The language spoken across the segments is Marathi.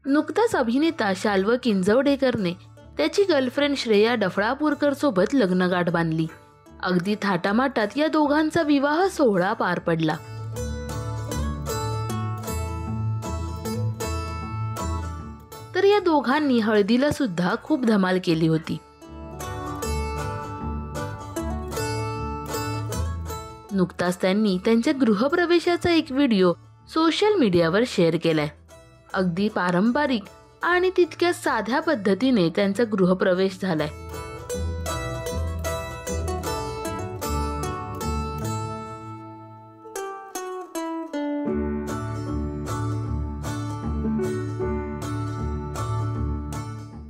नुकताच अभिनेता शाल्व किंजवडेकरने त्याची गर्लफ्रेंड श्रेया डफळापूरकर सोबत लग्नगाठ बांधली. अगदी थाटामाटात या दोघांचा विवाह सोहळा पार पडला. तर या दोघांनी हळदीला सुद्धा खूप धमाल केली होती. नुकताच त्यांनी त्यांच्या गृहप्रवेशाचा एक व्हिडिओ सोशल मीडियावर शेअर केलाय. अगदी पारंपरिक आणि तितक्या साध्या पद्धतीने त्यांचा गृहप्रवेश झालाय.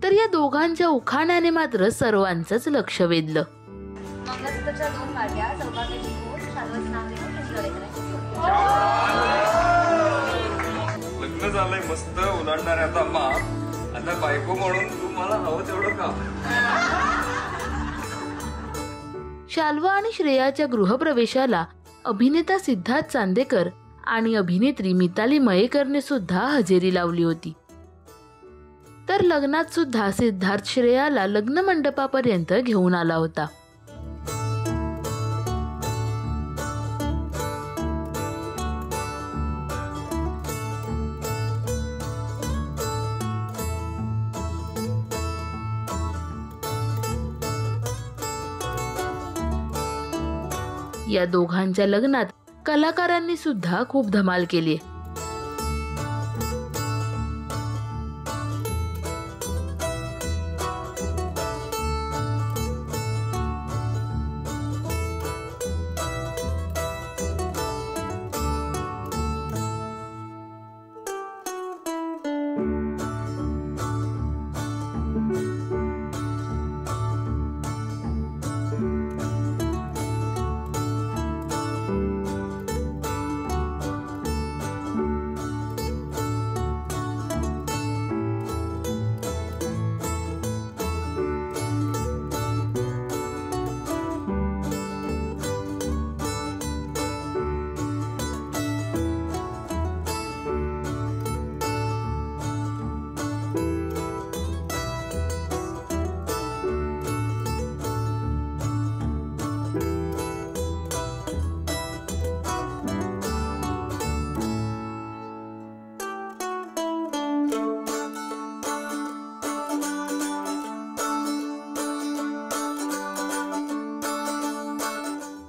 तर या दोघांच्या उखाण्याने मात्र सर्वांचंच लक्ष वेधलं. मंगळसूत्राच्या 2 काट्या सौभाग्याची खूण शाल्वाचं नाव घेऊन किंजवडेकर. लग्न झालंय मस्त उलाढणार आता माप. आता बायको म्हणून तुम्हाला हवं तेवढं का? शाल्व आणि श्रेयाच्या गृहप्रवेशाला अभिनेता सिद्धार्थ चांदेकर आणि अभिनेत्री मिताली मयेकरने सुद्धा हजेरी लावली होती. तर लग्नात सुद्धा सिद्धार्थ श्रेयाला लग्न मंडपापर्यंत घेऊन आला होता. या दोघांच्या लग्नात कलाकारांनी सुद्धा खूप धमाल केली.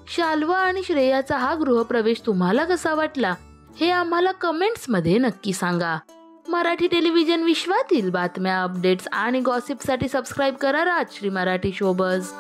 शाल्व आणि श्रेयाचा हा गृहप्रवेश तुम्हाला कसा वाटला हे आम्हाला कमेंट्समध्ये नक्की सांगा. मराठी टेलिव्हिजन विश्वातील बातम्या, अपडेट्स आणि गॉसिपसाठी सबस्क्राईब करा राजश्री मराठी शोबज.